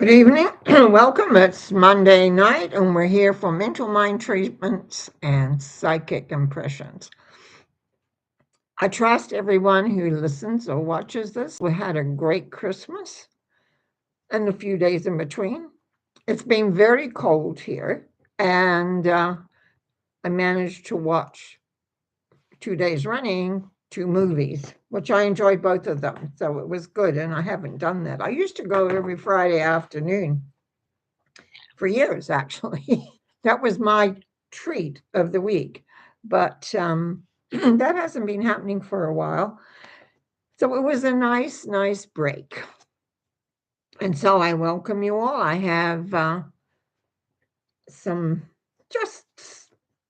Good evening. Welcome. It's Monday night, and we're here for mental mind treatments and psychic impressions. I trust everyone who listens or watches this. We had a great Christmas and a few days in between. It's been very cold here, and I managed to watch 2 days running two movies, which I enjoyed both of them. So it was good, and I haven't done that. I used to go every Friday afternoon for years, actually. That was my treat of the week. But that hasn't been happening for a while. So it was a nice break. And so I welcome you all. I have some, just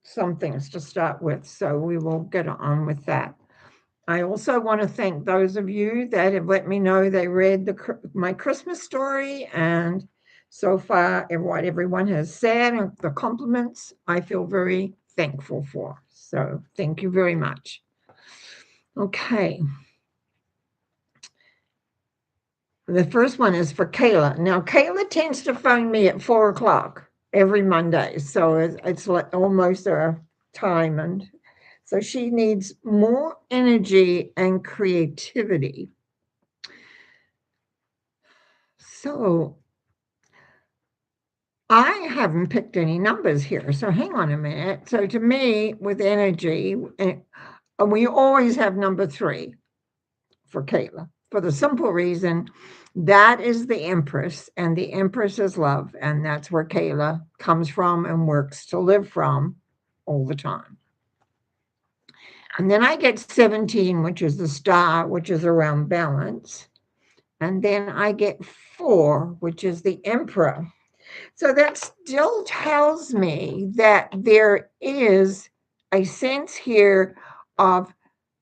some things to start with. So we will get on with that. I also want to thank those of you that have let me know they read my Christmas story, and so far, what everyone has said and the compliments, I feel very thankful for. So thank you very much. Okay. The first one is for Kayla. Now, Kayla tends to phone me at 4 o'clock every Monday. So it's like almost a time. And so she needs more energy and creativity. So I haven't picked any numbers here. So hang on a minute. So to me, with energy, we always have number 3 for Kayla for the simple reason that is the Empress, and the Empress is love. And that's where Kayla comes from and works to live from all the time. And then I get 17, which is the star, which is around balance. And then I get 4, which is the Emperor. So that still tells me that there is a sense here of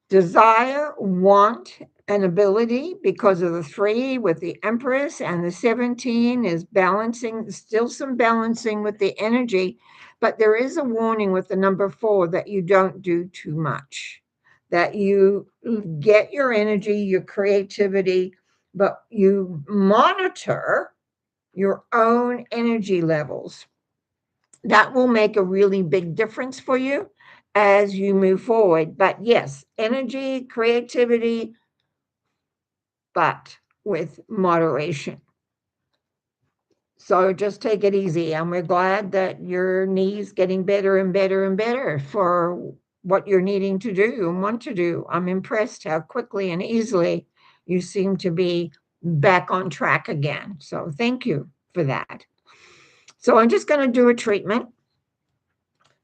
desire, want, and ability because of the 3 with the Empress, and the 17 is balancing, still some balancing with the energy. But there is a warning with the number 4 that you don't do too much, that you get your energy, your creativity, but you monitor your own energy levels. That will make a really big difference for you as you move forward. But yes, energy, creativity, but with moderation. So just take it easy. And we're glad that your knee's getting better and better and better for what you're needing to do and want to do. I'm impressed how quickly and easily you seem to be back on track again. So thank you for that. So I'm just going to do a treatment.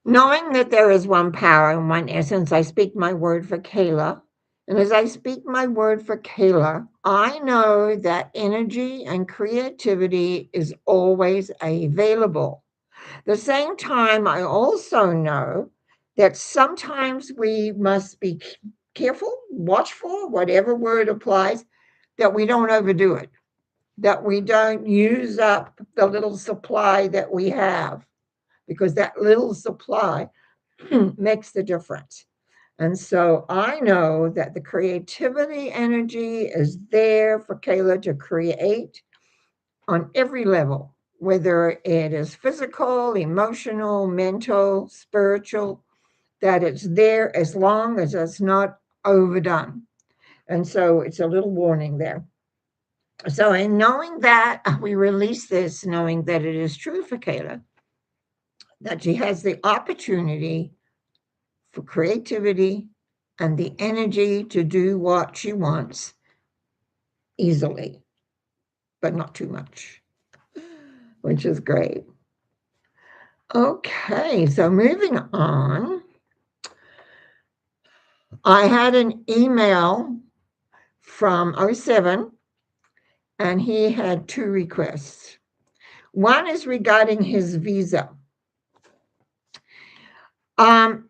Knowing that there is one power and one essence, I speak my word for Kayla. And as I speak my word for Kayla, I know that energy and creativity is always available. The same time, I also know that sometimes we must be careful, watchful, whatever word applies, that we don't overdo it, that we don't use up the little supply that we have, because that little supply makes the difference. And so I know that the creativity energy is there for Kayla to create on every level, whether it is physical, emotional, mental, spiritual, that it's there as long as it's not overdone. And so it's a little warning there. So, in knowing that, we release this, knowing that it is true for Kayla, that she has the opportunity for creativity and the energy to do what she wants easily, but not too much, which is great. Okay, so moving on. I had an email from '07, and he had 2 requests. One is regarding his visa.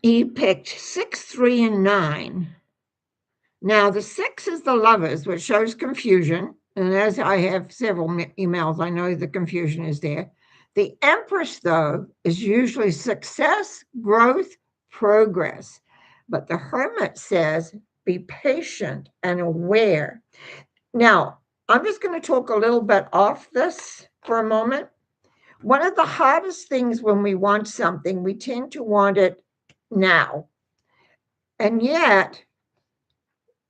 He picked 6, 3, and 9. Now, the 6 is the lovers, which shows confusion. And as I have several emails, I know the confusion is there. The Empress, though, is usually success, growth, progress. But the Hermit says, be patient and aware. Now, I'm just going to talk a little bit off this for a moment? One of the hardest things when we want something, we tend to want it now. And yet,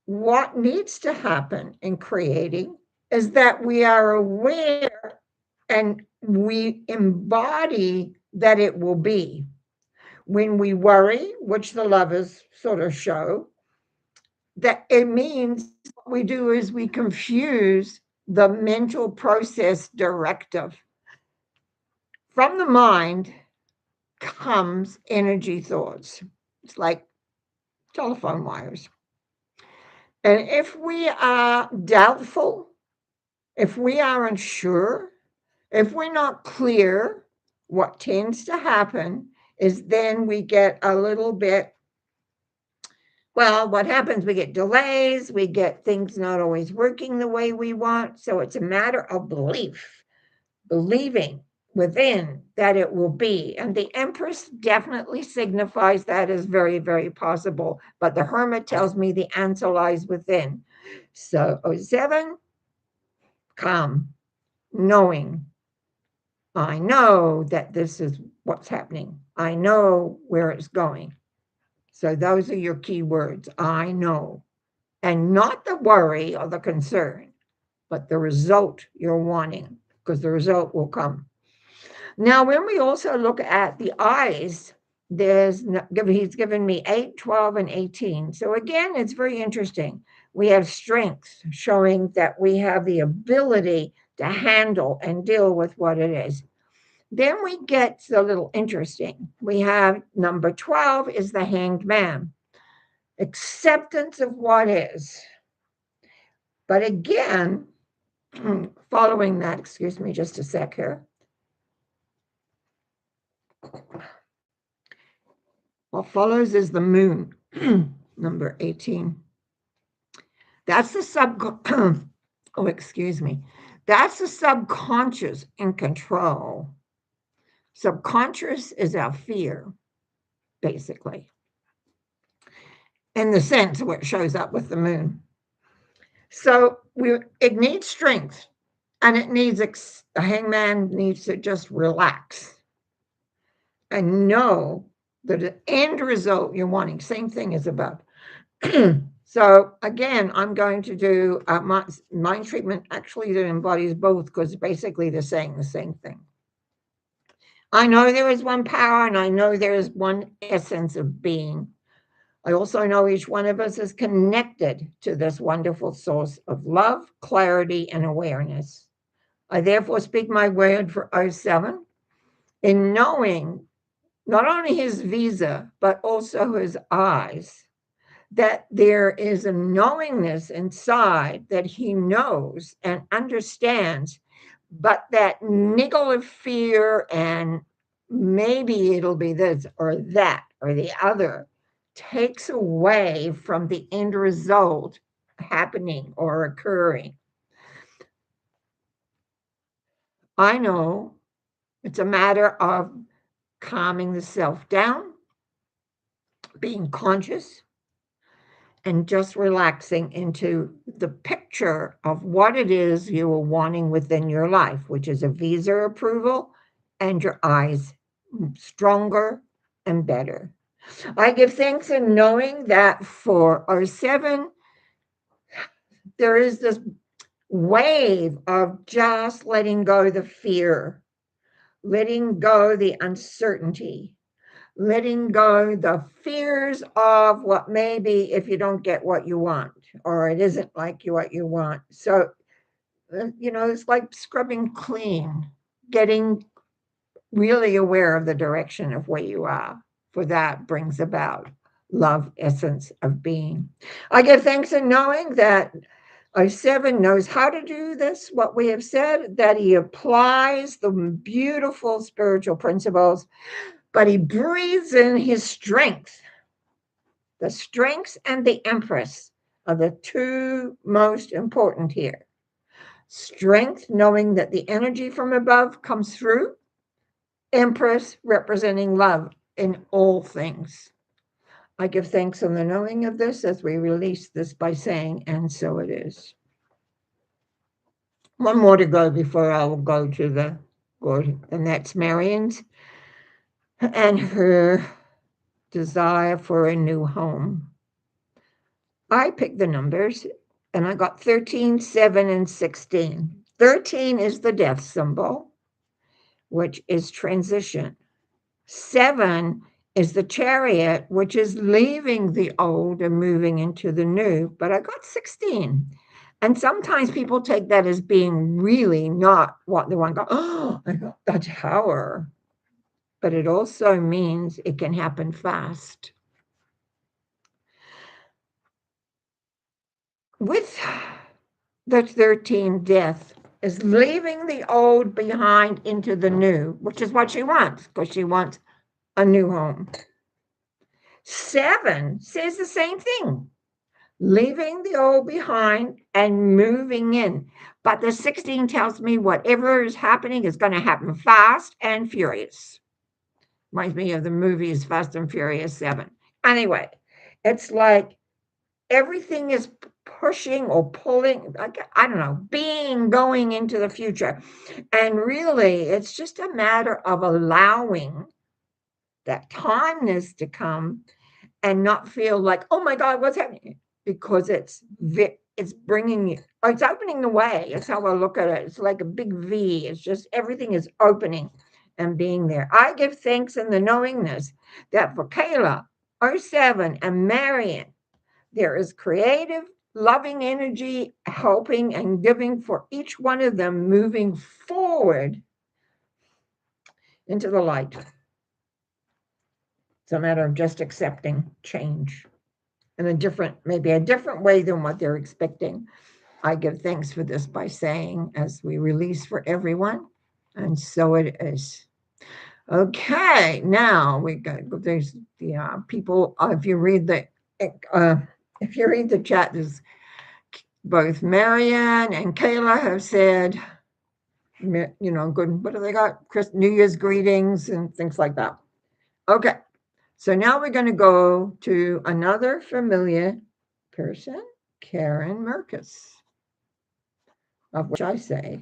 what needs to happen in creating is that we are aware and we embody that it will be. When we worry, which the lovers sort of show, that it means what we do is we confuse the mental process directive. From the mind comes energy thoughts. It's like telephone wires. And if we are doubtful, if we are unsure, if we're not clear, what tends to happen is then we get a little bit, well, what happens? We get delays, we get things not always working the way we want. So it's a matter of belief, believing within that it will be. And the Empress definitely signifies that is very, very possible. But the Hermit tells me the answer lies within. So, '07, calm, knowing. I know that this is what's happening. I know where it's going. So those are your key words. I know. And not the worry or the concern, but the result you're wanting, because the result will come. Now, when we also look at the eyes, he's given me 8, 12, and 18. So again, it's very interesting. We have strength showing that we have the ability to handle and deal with what it is. Then we get a little interesting. We have number 12 is the Hanged Man, acceptance of what is. But again, following that, excuse me just a sec here. What follows is the Moon, number 18. That's the oh, excuse me. That's the subconscious in control. Subconscious is our fear, basically, in the sense where it shows up with the Moon. So it needs strength, and it needs a hangman needs to just relax and know that the end result you're wanting, same thing as above. So again, I'm going to do mind treatment actually that embodies both, because basically they're saying the same thing. I know there is one power, and I know there is one essence of being. I also know each one of us is connected to this wonderful source of love, clarity, and awareness. I therefore speak my word for '07 in knowing not only his visa, but also his eyes, that there is a knowingness inside that he knows and understands, but that niggle of fear and maybe it'll be this or that or the other takes away from the end result happening or occurring. I know it's a matter of calming the self down, being conscious, and just relaxing into the picture of what it is you are wanting within your life, which is a visa approval and your eyes stronger and better. I give thanks in knowing that for '07, there is this wave of just letting go the fear, letting go the uncertainty, letting go the fears of what maybe if you don't get what you want or it isn't like what you want. So, it's like scrubbing clean, getting really aware of the direction of where you are. For that brings about love, essence of being. I give thanks in knowing that '07 knows how to do this, what we have said, that he applies the beautiful spiritual principles, but he breathes in his strength. The strengths and the Empress are the two most important here. Strength, knowing that the energy from above comes through. Empress, representing love in all things. I give thanks on the knowing of this as we release this by saying, and so it is. One more to go before I will go to the Lord, and that's Marion's and her desire for a new home. I picked the numbers and I got 13, 7, and 16. 13 is the death symbol, which is transition. 7 is the chariot, which is leaving the old and moving into the new. But I got 16. And sometimes people take that as being really not what they want to go, oh, I got the tower. But it also means it can happen fast. With the 13 death is leaving the old behind into the new, which is what she wants, because she wants a new home. 7 says the same thing, leaving the old behind and moving in. But the 16 tells me whatever is happening is going to happen fast and furious. Reminds me of the movies Fast and Furious 7. Anyway, it's like everything is pushing or pulling, I don't know, going into the future. And really, it's just a matter of allowing that timeness to come and not feel like, oh my God, what's happening? Because it's bringing you, it's opening the way. That's how I look at it. It's like a big V. It's just everything is opening and being there. I give thanks in the knowingness that for Kayla, '07, and Marion, there is creative, loving energy, helping and giving for each one of them, moving forward into the light. It's a matter of just accepting change in maybe a different way than what they're expecting. I give thanks for this by saying, as we release for everyone, and so it is. Okay, now there's the people. If you read the chat, there's both Marianne and Kayla have said, good. What do they got? New Year's greetings and things like that. Okay, so now we're going to go to another familiar person, Karen Merkus, of which I say,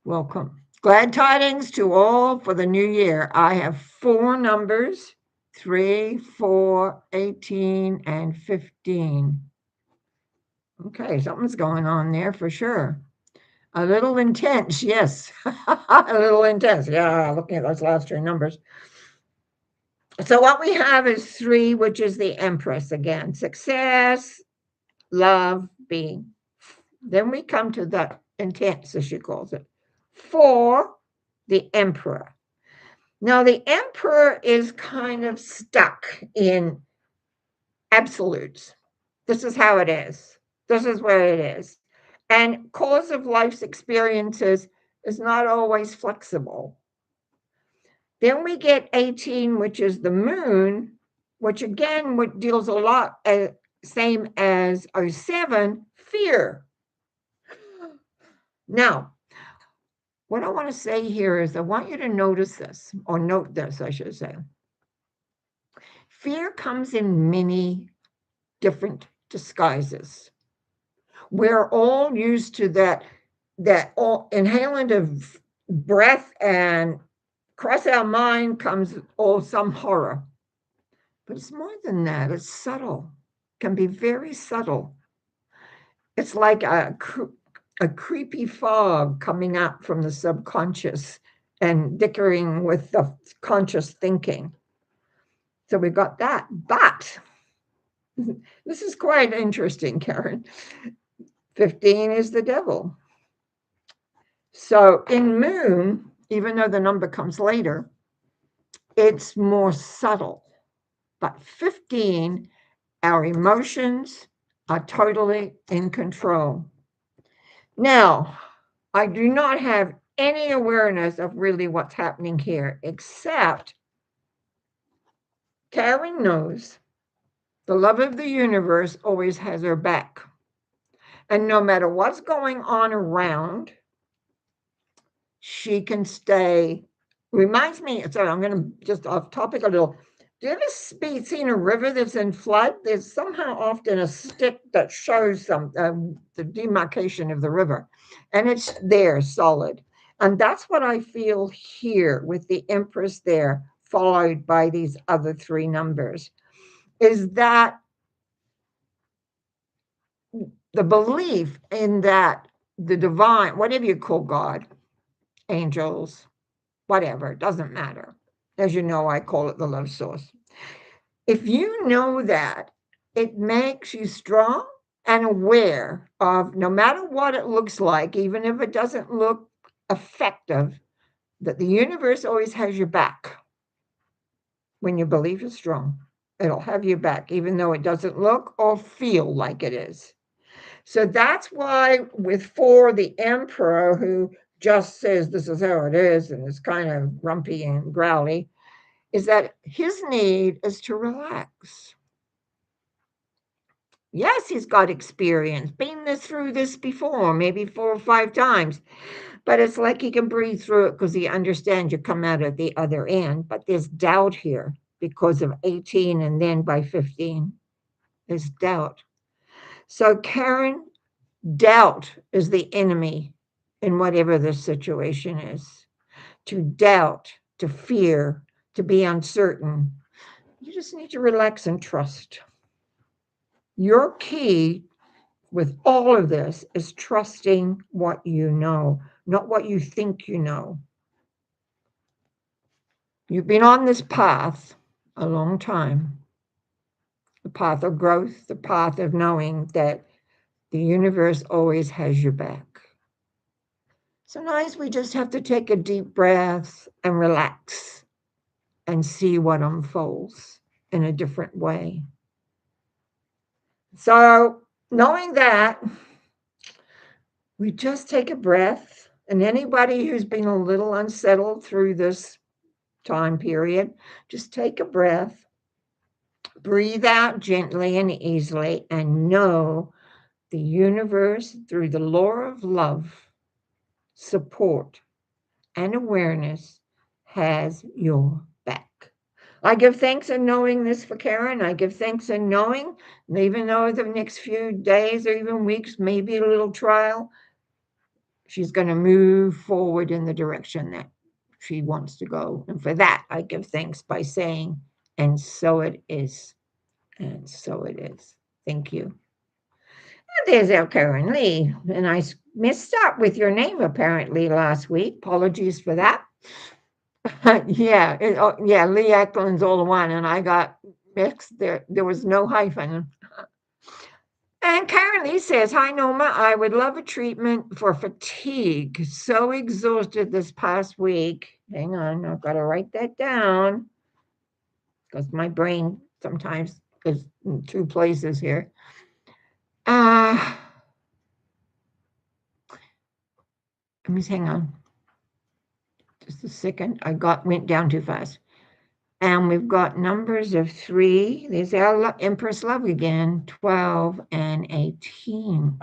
welcome. Glad tidings to all for the new year. I have 4 numbers, 3, 4, 18, and 15. Okay, something's going on there for sure. A little intense, yes. A little intense, yeah, looking at those last 3 numbers. So what we have is 3, which is the Empress again. Success, love, being. Then we come to the intense, as she calls it. 4, the Emperor. Now, the Emperor is kind of stuck in absolutes. This is how it is. This is where it is. And cause of life's experiences is not always flexible. Then we get 18, which is the moon, which again deals a lot, same as 07, fear. Now, what I want to say here is I want you to notice this, or note this, I should say. Fear comes in many different disguises. We're all used to that all inhalant of breath, and across our mind comes some horror. But it's more than that. It's subtle. It can be very subtle. It's like a creepy fog coming out from the subconscious and dickering with the conscious thinking. So we got that. But this is quite interesting, Karen. 15 is the devil. So in moon, even though the number comes later, it's more subtle. But 15, our emotions are totally in control. Now, I do not have any awareness of really what's happening here, except Karen knows the love of the universe always has her back. And no matter what's going on around, she can stay. Reminds me, sorry, I'm going to just off topic a little. Do you ever seen a river that's in flood? There's somehow often a stick that shows the demarcation of the river, and it's there solid. And that's what I feel here with the Empress there, followed by these other three numbers, is that the belief in that the divine, whatever you call God, angels, whatever, it doesn't matter. As you know, I call it the love source. If you know that, it makes you strong and aware of no matter what it looks like, even if it doesn't look effective, that the universe always has your back. When your belief is strong, it'll have your back, even though it doesn't look or feel like it is. So that's why, with four, the emperor, who just says this is how it is and is kind of grumpy and growly, is that his need is to relax. Yes, he's got experience, been through this before, maybe 4 or 5 times, but it's like he can breathe through it because he understands you come out at the other end. But there's doubt here because of 18 and then by 15, there's doubt. So, Karen, doubt is the enemy in whatever the situation is. To doubt, to fear, to be uncertain. You just need to relax and trust. Your key with all of this is trusting what you know, not what you think you know. You've been on this path a long time, the path of growth, the path of knowing that the universe always has your back. Sometimes we just have to take a deep breath and relax and see what unfolds in a different way. So, knowing that, we just take a breath. And anybody who's been a little unsettled through this time period, just take a breath, breathe out gently and easily, and know the universe, through the law of love, support, and awareness, has your back. I give thanks in knowing this for Karen. I give thanks in knowing, even though the next few days or even weeks may be a little trial, she's going to move forward in the direction that she wants to go. And for that, I give thanks by saying, and so it is. And so it is. Thank you. And there's our Karen Lee. And I messed up with your name apparently last week. Apologies for that. Yeah, Lee Eklund's all the one, and I got mixed. There was no hyphen. And Karen Lee says, "Hi Norma, I would love a treatment for fatigue. So exhausted this past week. Hang on, I've got to write that down because my brain sometimes is in two places here. Uh, Let me hang on. Just a second. Went down too fast. And we've got numbers of 3. There's our Empress Love again, 12 and 18.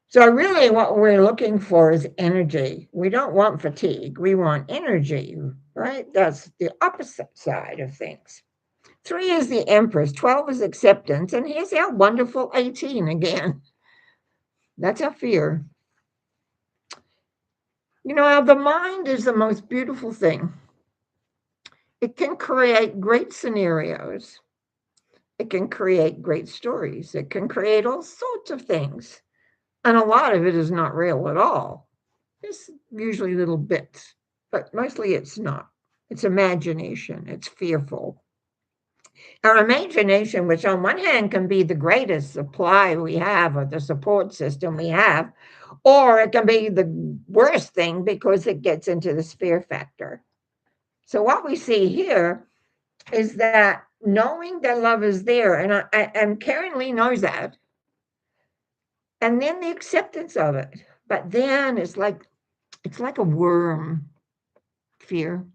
So really what we're looking for is energy. We don't want fatigue. We want energy, right? That's the opposite side of things. 3 is the Empress, 12 is acceptance, and here's our wonderful 18 again. That's our fear. You know, the mind is the most beautiful thing. It can create great scenarios. It can create great stories. It can create all sorts of things. And a lot of it is not real at all. It's usually little bits, but mostly it's not. It's imagination. It's fearful. Our imagination, which on one hand can be the greatest supply we have or the support system we have, or it can be the worst thing because it gets into the fear factor. So what we see here is that knowing that love is there, and Karen Lee knows that, and then the acceptance of it. But then it's like a worm. Fear.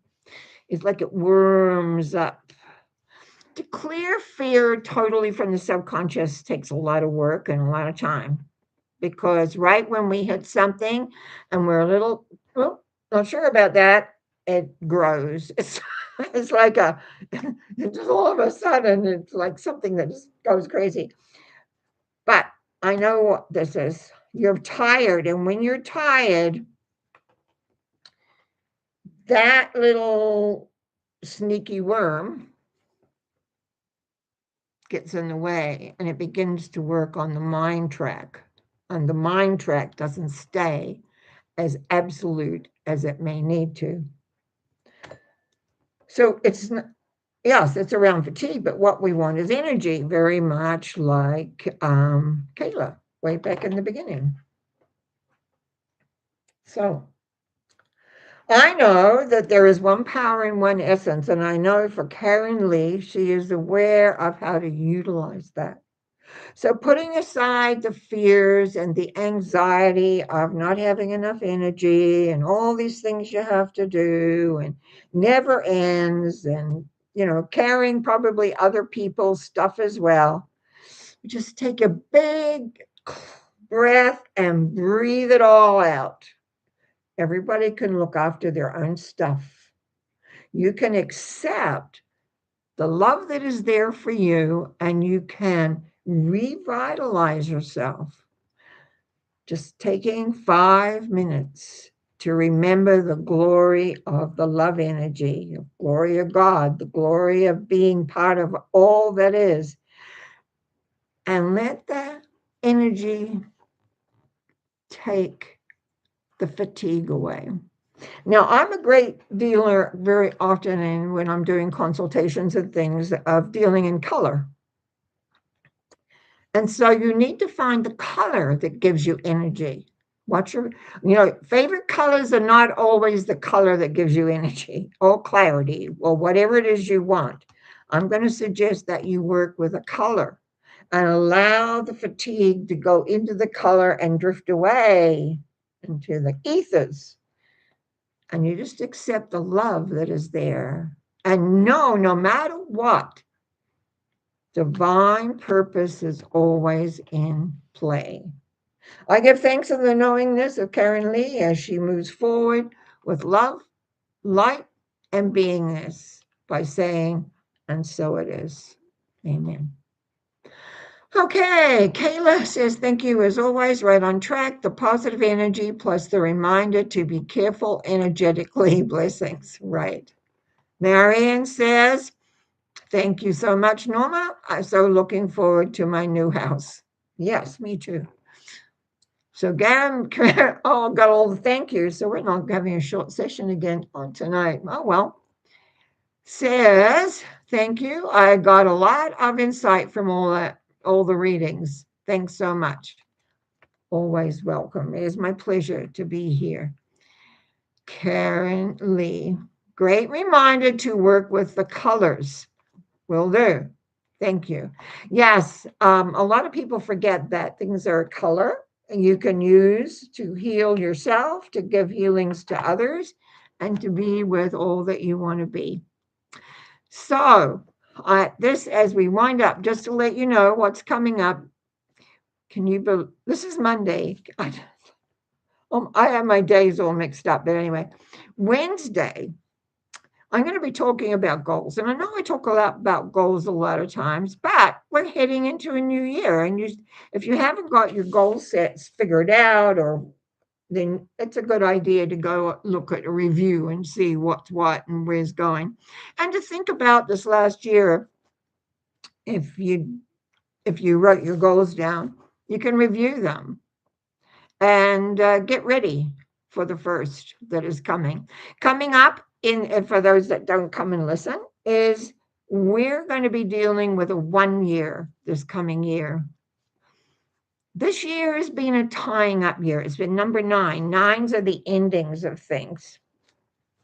It's like it worms up. To clear fear totally from the subconscious takes a lot of work and a lot of time, because right when we hit something and we're a little, well, not sure about that, it grows. It's like just all of a sudden, it's like something that just goes crazy. But I know what this is. You're tired. And when you're tired, that little sneaky worm gets in the way and it begins to work on the mind track. And the mind track doesn't stay as absolute as it may need to. So it's yes, it's around fatigue, but what we want is energy, very much like Kayla way back in the beginning. So I know that there is one power in one essence, and I know for Karen Lee, she is aware of how to utilize that. So, putting aside the fears and the anxiety of not having enough energy and all these things you have to do and never ends, and carrying probably other people's stuff as well, just take a big breath and breathe it all out. Everybody can look after their own stuff. You can accept the love that is there for you, and you can revitalize yourself. Just taking 5 minutes to remember the glory of the love energy, the glory of God, the glory of being part of all that is, and let that energy take the fatigue away. Now, I'm a great dealer very often, and when I'm doing consultations and things, of dealing in color. And so you need to find the color that gives you energy. What's your, favorite colors are not always the color that gives you energy or clarity or whatever it is you want. I'm going to suggest that you work with a color and allow the fatigue to go into the color and drift away into the ethers. And you just accept the love that is there. And know, no matter what, divine purpose is always in play. I give thanks in the knowingness of Karen Lee as she moves forward with love, light, and beingness by saying, and so it is. Amen. Okay, Kayla says, thank you as always, right on track. The positive energy plus the reminder to be careful energetically. Blessings. Right. Marianne says, thank you so much, Norma. I'm so looking forward to my new house. Yes, me too. So Garen, oh, got all the thank yous. So we're not having a short session again on tonight. Oh, well. Says, thank you. I got a lot of insight from all the readings. Thanks so much. Always welcome. It is my pleasure to be here. Karen Lee, great reminder to work with the colors. Will do. Thank you. Yes, a lot of people forget that things are a color and you can use to heal yourself, to give healings to others, and to be with all that you want to be. So, this as we wind up, just to let you know what's coming up. This is Monday. I have my days all mixed up, but anyway, Wednesday, I'm going to be talking about goals. And I know I talk a lot about goals a lot of times, but we're heading into a new year. And if you haven't got your goal sets figured out, then it's a good idea to go look at a review and see what's what and where's going. And to think about this last year, if you wrote your goals down, you can review them and get ready for the first that is coming. Coming up, for those that don't come and listen, is we're going to be dealing with a 1 year this coming year. This year has been a tying up year. It's been number 9. Nines are the endings of things.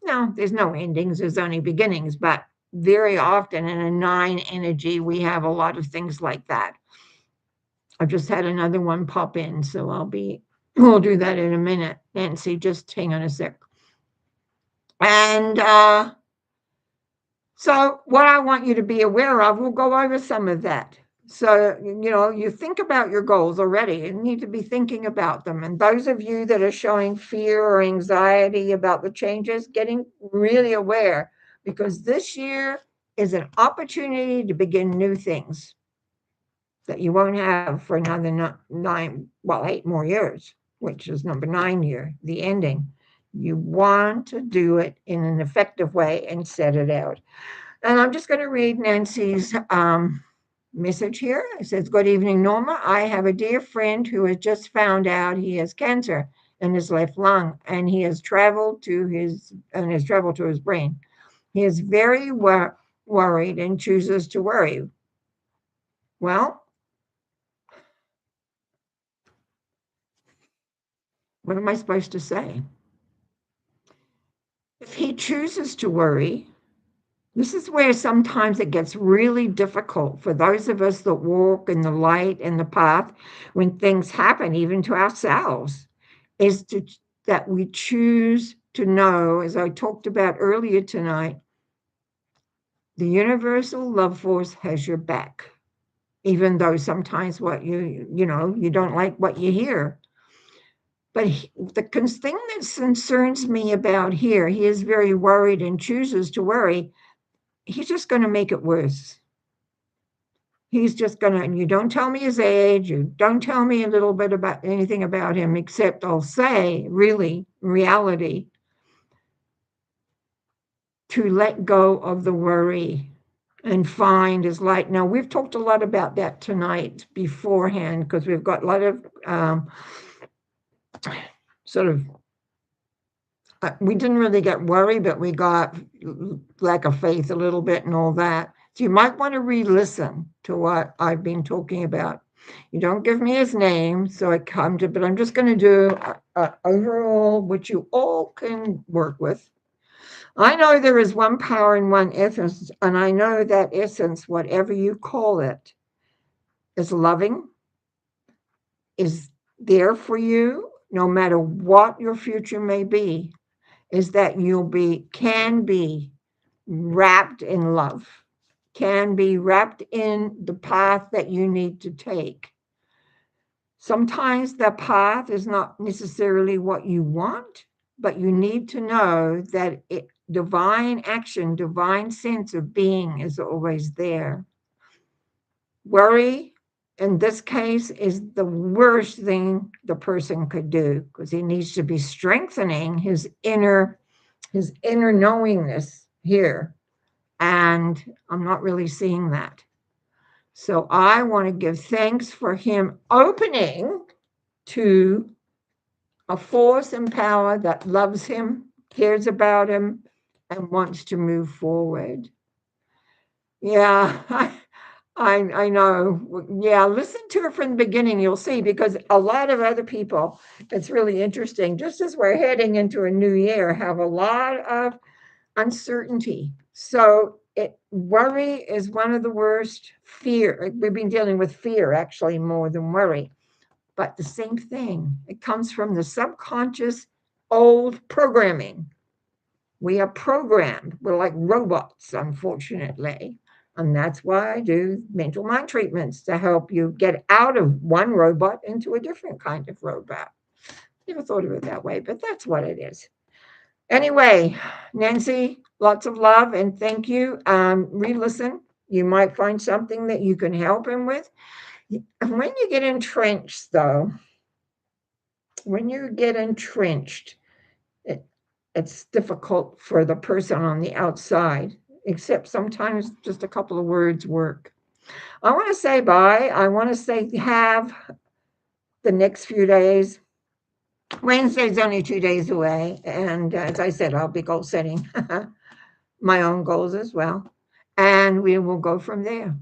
No, there's no endings, there's only beginnings, but very often in a 9 energy, we have a lot of things like that. I've just had another one pop in, so we'll do that in a minute. Nancy, just hang on a sec. And so what I want you to be aware of, we'll go over some of that. So, you think about your goals already. You need to be thinking about them. And those of you that are showing fear or anxiety about the changes, getting really aware. because this year is an opportunity to begin new things that you won't have for another 8 more years, which is number 9 year, the ending. You want to do it in an effective way and set it out. And I'm just going to read Nancy's message here. It says, "Good evening, Norma. I have a dear friend who has just found out he has cancer in his left lung, and he has traveled to his brain. He is very worried and chooses to worry." Well, what am I supposed to say? If he chooses to worry, this is where sometimes it gets really difficult for those of us that walk in the light and the path when things happen, even to ourselves, is that we choose to know, as I talked about earlier tonight, the universal love force has your back, even though sometimes you don't like what you hear. But the thing that concerns me about here, he is very worried and chooses to worry. He's just going to make it worse. He's just going to, you don't tell me his age, you don't tell me a little bit about anything about him, except I'll say, really, reality, to let go of the worry and find his light. Now, we've talked a lot about that tonight beforehand because we've got a lot of sort of we didn't really get worry, but we got lack of faith a little bit and all that. So you might want to re-listen to what I've been talking about. You don't give me his name, so I come to, but I'm just going to do overall, which you all can work with. I know there is one power and one essence, and I know that essence, whatever you call it, is loving, is there for you, no matter what your future may be, is that can be wrapped in love, can be wrapped in the path that you need to take. Sometimes the path is not necessarily what you want, but you need to know that divine action, divine sense of being is always there. Worry, in this case, is the worst thing the person could do because he needs to be strengthening his inner knowingness here. And I'm not really seeing that. So I want to give thanks for him opening to a force and power that loves him, cares about him, and wants to move forward. Yeah, I know. Yeah, listen to it from the beginning, you'll see, because a lot of other people, it's really interesting, just as we're heading into a new year, have a lot of uncertainty. So worry is one of the worst. Fear, we've been dealing with fear actually more than worry, but the same thing. It comes from the subconscious old programming. We are programmed. We're like robots, unfortunately. And that's why I do mental mind treatments to help you get out of one robot into a different kind of robot. Never thought of it that way, but that's what it is. Anyway, Nancy, lots of love and thank you. Re-listen. You might find something that you can help him with. When you get entrenched, though, it's difficult for the person on the outside, except sometimes just a couple of words work. I want to say bye. I want to say have the next few days. Wednesday's only 2 days away. And as I said, I'll be goal setting my own goals as well. And we will go from there.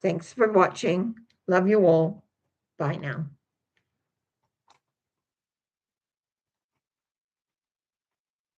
Thanks for watching. Love you all. Bye now.